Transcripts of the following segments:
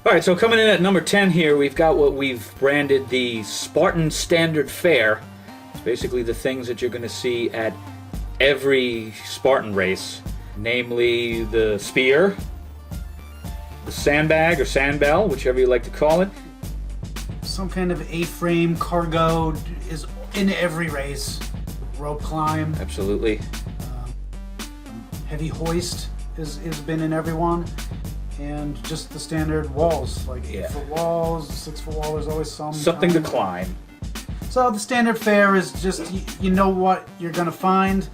All right, so coming in at number 10 here, we've got what we've branded the Spartan Standard Fare. It's basically the things that you're going to see at every Spartan race, namely the spear, the sandbag or sandbell, whichever you like to call it. Some kind of A-frame cargo is in every race. Rope climb. Absolutely. Heavy hoist has been in every one. And just the standard walls, like 8-foot walls, 6-foot wall, there's always something to climb. So the standard fare is just, you know what you're going to find.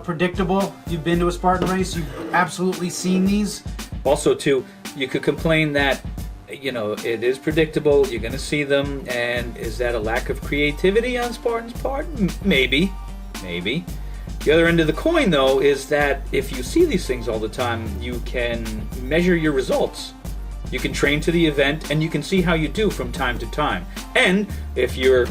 Predictable. You've been to a Spartan race, you've absolutely seen these. Also, too, you could complain that, you know, it is predictable, you're going to see them, and is that a lack of creativity on Spartan's part? Maybe. The other end of the coin, though, is that if you see these things all the time, you can measure your results. You can train to the event, and you can see how you do from time to time. And if you're,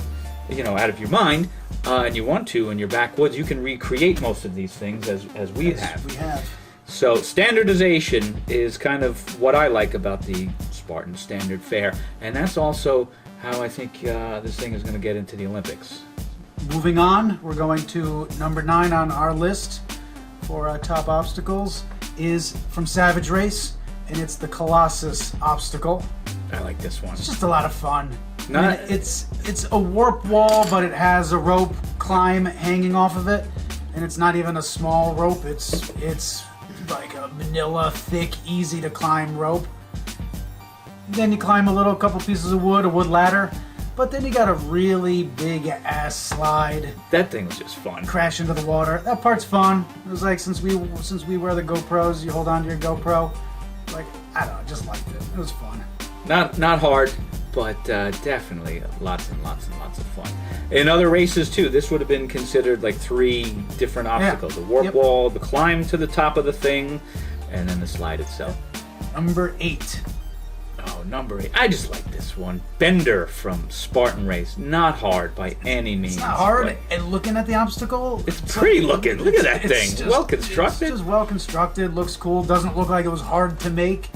you know, out of your mind, and you want to in your backwoods, you can recreate most of these things as we have. So standardization is kind of what I like about the Spartan Standard Fare, and that's also how I think this thing is going to get into the Olympics. Moving on, we're going to number 9 on our list for top obstacles is from Savage Race, and it's the Colossus obstacle. I like this one. It's just a lot of fun. It's a warp wall, but it has a rope climb hanging off of it, and it's not even a small rope. It's like a manila, thick, easy to climb rope. Then you climb a couple pieces of wood, a wood ladder. But then you got a really big ass slide. That thing was just fun. Crash into the water. That part's fun. It was like since we wear the GoPros, you hold on to your GoPro. Like, I don't know, just liked it. It was fun. Not hard, but definitely lots and lots and lots of fun. In other races too, this would have been considered like 3 different obstacles: the warp wall, the climb to the top of the thing, and then the slide itself. Number 8. Oh, number 8. I just like this one. Bender from Spartan Race. Not hard by any means. It's not hard, and looking at the obstacle, it's pretty looking. Look at that thing. Just, well constructed. It's just well constructed. Looks cool. Doesn't look like it was hard to make.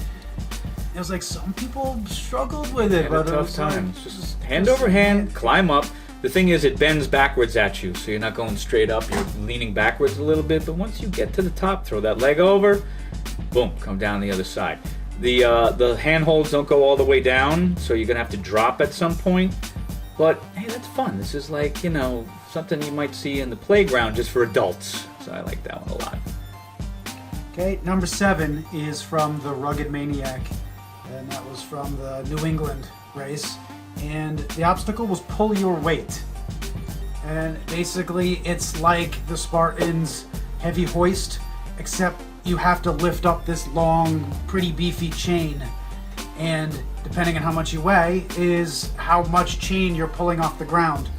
It was like some people struggled with it, but a tough time. Like, just hand over hand, climb up. The thing is, it bends backwards at you, so you're not going straight up. You're leaning backwards a little bit, but once you get to the top, throw that leg over, boom, come down the other side. The handholds don't go all the way down, so you're gonna have to drop at some point. But hey, that's fun. This is like, you know, something you might see in the playground just for adults. So I like that one a lot. Okay, number 7 is from the Rugged Maniac, and that was from the New England race. And the obstacle was pull your weight. And basically, it's like the Spartans' heavy hoist, except you have to lift up this long, pretty beefy chain. And depending on how much you weigh, is how much chain you're pulling off the ground.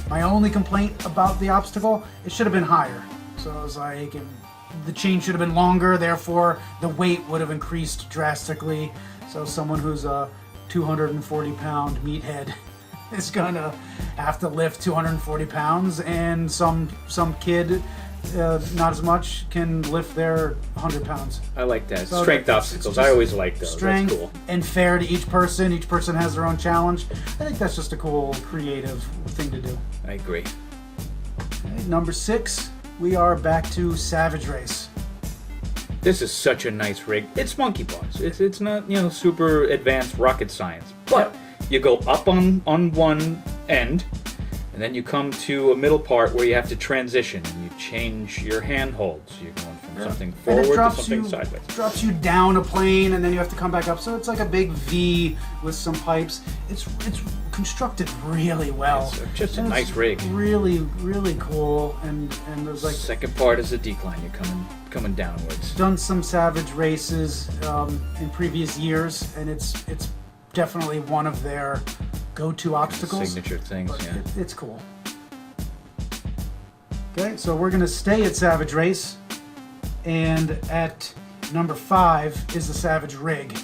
My only complaint about the obstacle, it should have been higher. So I was like, the chain should have been longer, therefore the weight would have increased drastically. So someone who's a 240-pound meathead is gonna have to lift 240 pounds, and some kid, not as much, can lift their 100 pounds. I like that. So strength obstacles. I always like those. Strength, that's cool. And fair to each person. Each person has their own challenge. I think that's just a cool, creative thing to do. I agree. Okay, number 6, we are back to Savage Race. This is such a nice rig. It's monkey bars. It's not, you know, super advanced rocket science. But you go up on one end, and then you come to a middle part where you have to transition, and you change your handholds. You're going from something forward to something sideways. It drops you down a plane, and then you have to come back up. So it's like a big V with some pipes. It's constructed really well. It's just a nice rig. Really, really cool. And there's like second part is a decline. You're coming downwards. Done some Savage races in previous years, and it's definitely one of their go-to obstacles. Signature things, yeah. It's cool. Okay, so we're going to stay at Savage Race, and at number 5 is the Savage Rig.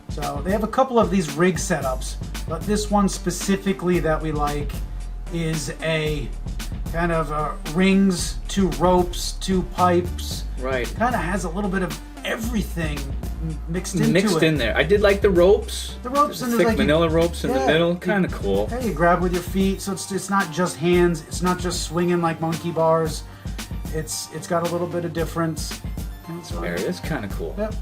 So they have a couple of these rig setups, but this one specifically that we like is a kind of rings, 2 ropes, 2 pipes. Right. Kind of has a little bit of everything mixed into Mixed it. in there. I did like the ropes. The ropes and thick there's like manila ropes in the middle. Kind of cool. Yeah, you grab with your feet, so it's not just hands. It's not just swinging like monkey bars. It's got a little bit of difference. There, it's kind of cool. Yep.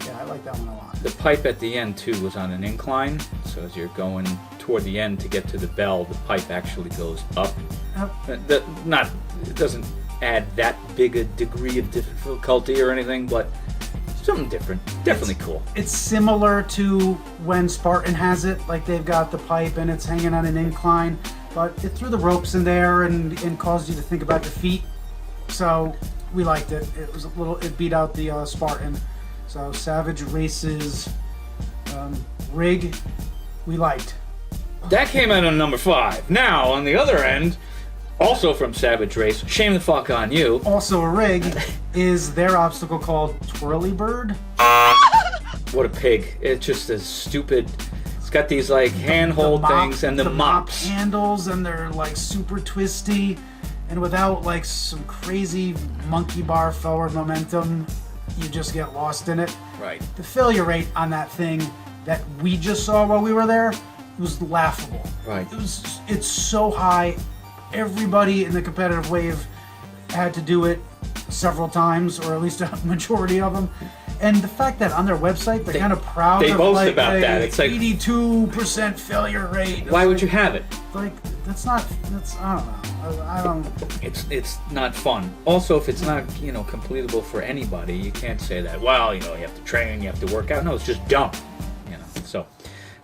Yeah, I like that one a lot. The pipe at the end too was on an incline, so as you're going toward the end to get to the bell, the pipe actually goes up. Yep. It doesn't add that big a degree of difficulty or anything, but something different. Definitely cool. It's similar to when Spartan has it, like they've got the pipe and it's hanging on an incline, but it threw the ropes in there and caused you to think about your feet. So we liked it. It beat out the Spartan. So Savage Race's rig, we liked. That came out on number 5. Now, on the other end, also from Savage Race, shame the fuck on you. Also a rig is their obstacle called Twirly Bird. What a pig. It's just a stupid... It's got these like handhold things and the mops. Mop handles, and they're like super twisty. And without like some crazy monkey bar forward momentum, you just get lost in it. Right. The failure rate on that thing that we just saw while we were there was laughable. Right. It's so high. Everybody in the competitive wave had to do it several times, or at least a majority of them. And the fact that on their website they're kind of proud they of boast like about that. It's like 82% failure rate. Why would you have it? Like that's I don't know. I don't. It's not fun. Also, if it's not completable for anybody, you can't say that. Well, you have to train, you have to work out. No, it's just dumb. So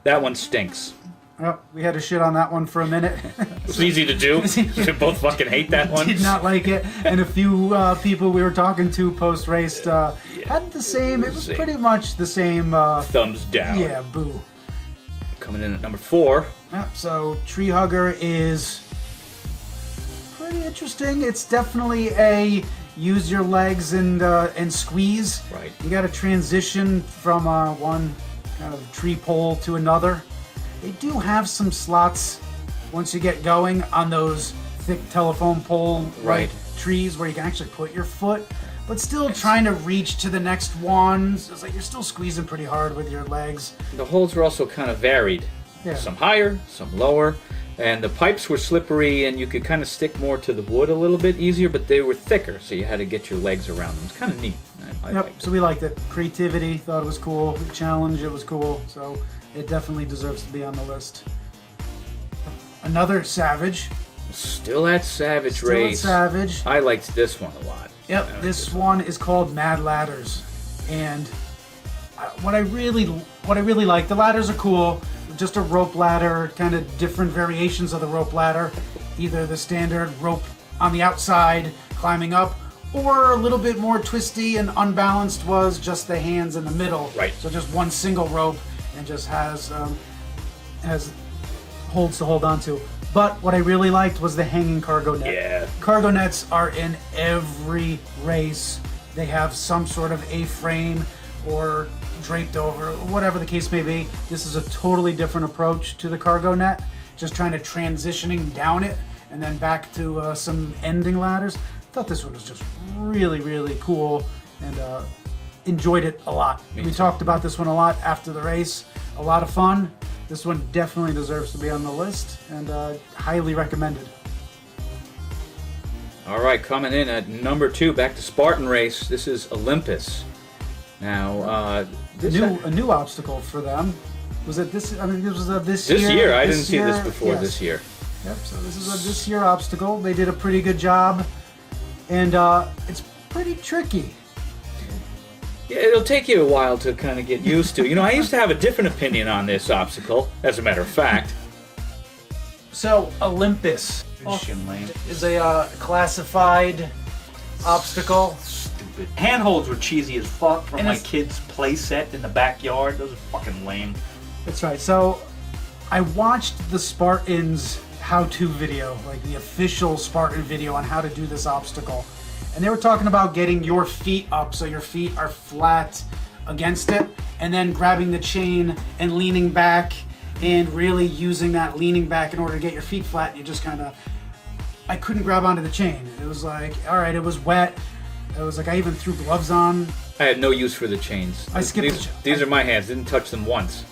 that one stinks. Well, we had to shit on that one for a minute. It's easy to do. We both fucking hate that one. Did not like it, and a few people we were talking to post-race had the same. It was pretty much the same. Thumbs down. Yeah, boo. Coming in at number 4. So Tree Hugger is pretty interesting. It's definitely a use your legs and squeeze. Right. You got to transition from one kind of tree pole to another. They do have some slots once you get going on those thick telephone pole trees where you can actually put your foot, but still trying to reach to the next one. So it's like you're still squeezing pretty hard with your legs. The holes were also kind of varied. Yeah. Some higher, some lower, and the pipes were slippery and you could kind of stick more to the wood a little bit easier, but they were thicker, so you had to get your legs around them. It's kind of neat. I liked it. So we liked it. Creativity, thought it was cool. The challenge, it was cool. So it definitely deserves to be on the list. Another Savage. Still at Savage Still Race. at Savage. I liked this one a lot. Yep, this one is called Mad Ladders, and what I really like, the ladders are cool. Just a rope ladder, kind of different variations of the rope ladder. Either the standard rope on the outside climbing up, or a little bit more twisty and unbalanced was just the hands in the middle. Right. So just one single rope and just has holds to hold on to. But what I really liked was the hanging cargo net. Yeah. Cargo nets are in every race. They have some sort of A-frame or draped over, whatever the case may be. This is a totally different approach to the cargo net. Just trying to transitioning down it and then back to some ending ladders. I thought this one was just really, really cool and enjoyed it a lot. We talked about this one a lot after the race. A lot of fun. This one definitely deserves to be on the list and highly recommended. All right, coming in at number 2, back to Spartan Race. This is Olympus. Now, a new obstacle for them. Was it this? I mean, this was this year. This year, I didn't see this before. Yes. This year. Yep. So this is a this year obstacle. They did a pretty good job, and it's pretty tricky. Yeah, it'll take you a while to kind of get used to. I used to have a different opinion on this obstacle, as a matter of fact. So Olympus is a classified obstacle. Stupid. Handholds were cheesy as fuck from my kid's play set in the backyard. Those are fucking lame. That's right. So I watched the Spartans how-to video, like the official Spartan video on how to do this obstacle. And they were talking about getting your feet up so your feet are flat against it, and then grabbing the chain and leaning back and really using that leaning back in order to get your feet flat. You just kind of... I couldn't grab onto the chain. It was like, all right, it was wet. It was like I even threw gloves on I had no use for the chains. I skipped These are my hands. Didn't touch them once.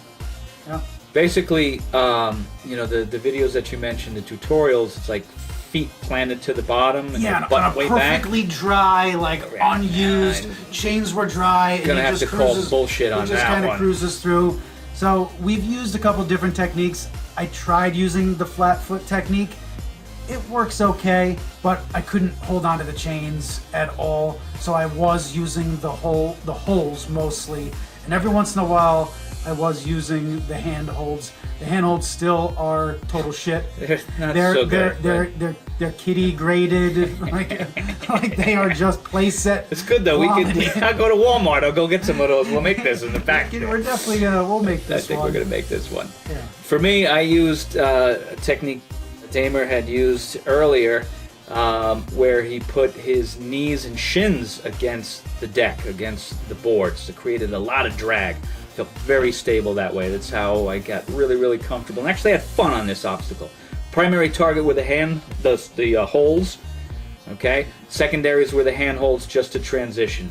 Yeah. Basically, the videos that you mentioned, the tutorials, it's like feet planted to the bottom and Yeah, butt way back. perfectly dry, like unused. Chains were dry. You're gonna have to call bullshit on that one. It just kind of cruises through. So we've used a couple different techniques. I tried using the flat foot technique. It works okay, but I couldn't hold on to the chains at all. So I was using the holes mostly, and every once in a while I was using the handholds. The handholds still are total shit. They're not so good. They're kitty graded, like they are just playset. It's good though. I'll go to Walmart. I'll go get some of those. We'll make this in the back. We're definitely we'll make this one. I think we're gonna make this one. Yeah. For me, I used a technique Damer had used earlier, where he put his knees and shins against the deck, against the boards. It created a lot of drag. Felt very stable that way. That's how I got really, really comfortable. And actually had fun on this obstacle. Primary target were the holes. Okay. Secondaries were the handholds just to transition.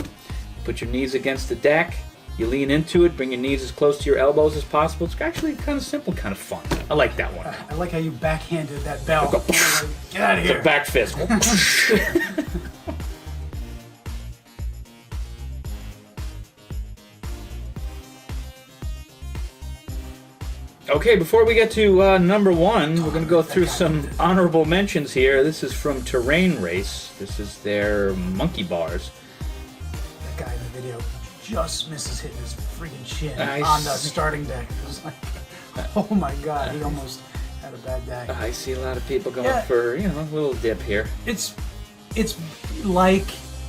Put your knees against the deck. You lean into it, bring your knees as close to your elbows as possible. It's actually kind of simple, kind of fun. I like that one. I like how you backhanded that bell. Get out of here. The back fist. Okay, before we get to number one, we're going to go through some honorable mentions here. This is from Terrain Race. This is their monkey bars. That guy in the video just misses hitting his freaking chin on the starting deck. It was like, oh my god, he almost had a bad day. I see a lot of people going for, a little dip here. It's like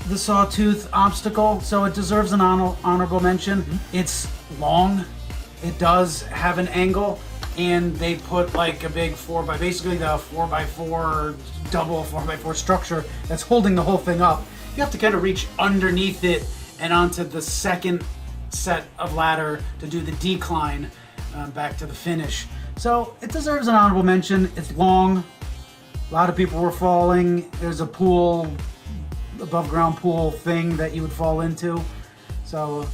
the Sawtooth obstacle, so it deserves an honorable mention. Mm-hmm. It's long. It does have an angle, and they put like a big basically the 4x4, double 4x4 structure that's holding the whole thing up. You have to kind of reach underneath it and onto the second set of ladder to do the decline back to the finish. So it deserves an honorable mention. It's long. A lot of people were falling. There's a pool, above ground pool thing that you would fall into. So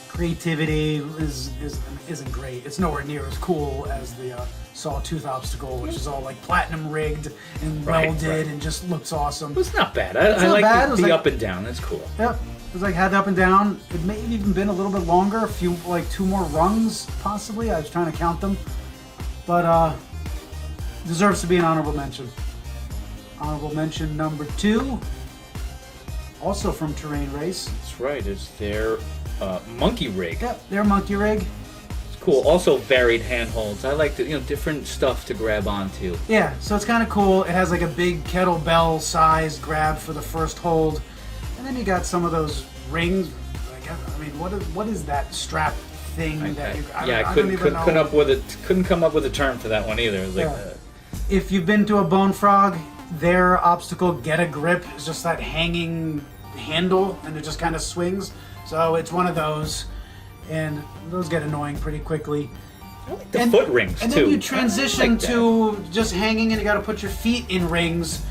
creativity isn't great. It's nowhere near as cool as the Sawtooth obstacle, which is all like platinum rigged and welded and just looks awesome. It's not bad. I like the up and down. That's cool. Yep. It was like had the up and down. It may have even been a little bit longer, two more rungs possibly. I was trying to count them, but deserves to be an honorable mention. Honorable mention number 2, also from Terrain Race. That's right. It's their monkey rig. Yep, their monkey rig. It's cool. Also varied handholds. I like the different stuff to grab onto. Yeah, so it's kind of cool. It has like a big kettlebell sized grab for the first hold. And then you got some of those rings. What is that strap thing I couldn't come up with a term for that one either. If you've been to a Bone Frog, their obstacle Get a Grip is just that hanging handle, and it just kind of swings. So it's one of those, and those get annoying pretty quickly. I like the foot rings too. And then you transition to just hanging, and you got to put your feet in rings.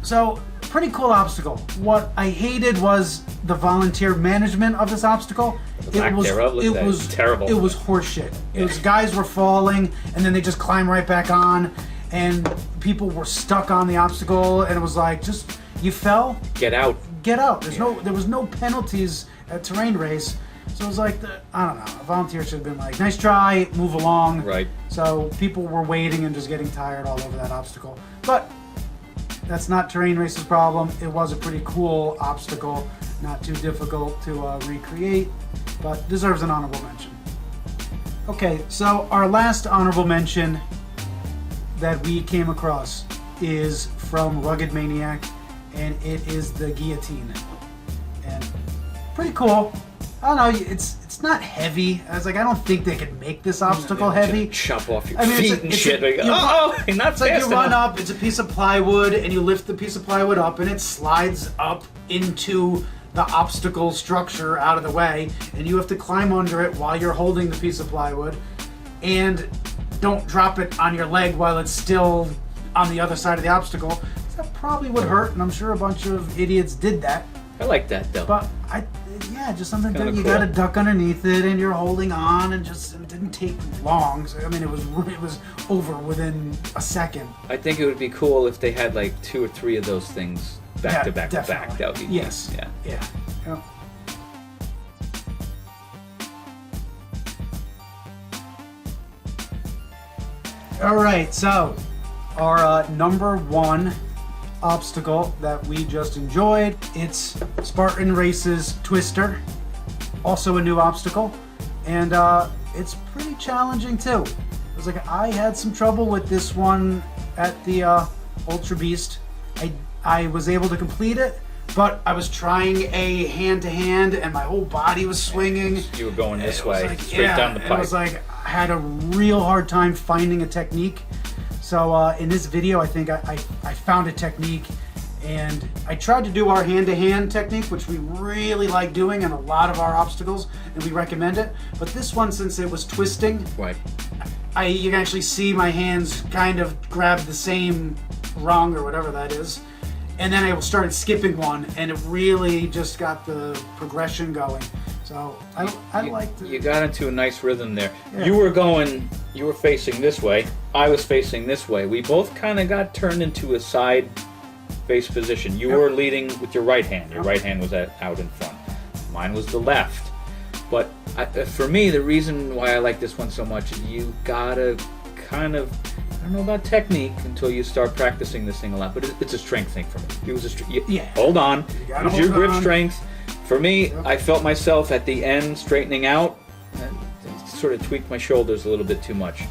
So pretty cool obstacle. What I hated was the volunteer management of this obstacle. It was terrible. It was horseshit. It was guys were falling, and then they just climb right back on, and people were stuck on the obstacle, and it was like, just you fell, get out. There was no penalties at Terrain Race, so it was like I don't know. A volunteer should have been like, nice try, move along. Right. So people were waiting and just getting tired all over that obstacle, but that's not Terrain Race's problem. It was a pretty cool obstacle, not too difficult to recreate, but deserves an honorable mention. Okay, so our last honorable mention that we came across is from Rugged Maniac, and it is the guillotine. And pretty cool. I don't know, it's not heavy. I was like, I don't think they could make this obstacle heavy. Chop off your feet and shit. It's like you run up, it's a piece of plywood, and you lift the piece of plywood up, and it slides up into the obstacle structure out of the way, and you have to climb under it while you're holding the piece of plywood, and don't drop it on your leg while it's still on the other side of the obstacle. That probably would hurt, and I'm sure a bunch of idiots did that. I like that though. But just something Kinda that you cool. got to duck underneath it, and you're holding on, and it didn't take long. So, I mean, it was over within a second. I think it would be cool if they had like 2 or 3 of those things back to back to back. Definitely. That would be Yes. Yeah. Yeah. Yep. All right, so our number 1 obstacle that we just enjoyed, it's Spartan Race's Twister, also a new obstacle, and it's pretty challenging too. It was like I had some trouble with this one at the Ultra Beast. I was able to complete it, but I was trying a hand-to-hand, and my whole body was swinging. You were going this It was way, like, straight down the pipe. It was like I had a real hard time finding a technique. So in this video, I think I found a technique, and I tried to do our hand-to-hand technique, which we really like doing in a lot of our obstacles, and we recommend it. But this one, since it was twisting, Right. you can actually see my hands kind of grab the same rung or whatever that is. And then I started skipping one, and it really just got the progression going. So I liked it. You got into a nice rhythm there. Yeah. You were facing this way. I was facing this way. We both kind of got turned into a side face position. You Yep. were leading with your right hand. Your Yep. right hand was out in front. Mine was the left. But for me, the reason why I like this one so much is you gotta kind of, I don't know about technique until you start practicing this thing a lot, but it's a strength thing for me. It was Yeah. Hold on. gotta Use your hold grip on. strength. For me, Yep. I felt myself at the end straightening out, and sort of tweaked my shoulders a little bit too much.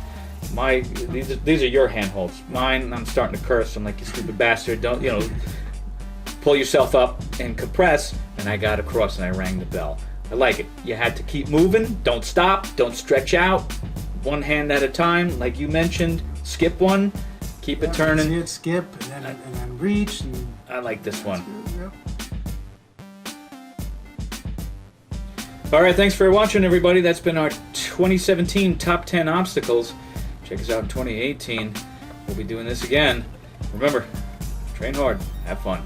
These are your handholds. Mine, I'm starting to curse. I'm like, you stupid bastard! Don't pull yourself up and compress. And I got across and I rang the bell. I like it. You had to keep moving. Don't stop. Don't stretch out. One hand at a time, like you mentioned. Skip one. Keep it turning. See it skip, and then reach. And I like this one. Yep. All right, thanks for watching, everybody. That's been our 2017 Top 10 Obstacles. Check us out in 2018. We'll be doing this again. Remember, train hard, have fun.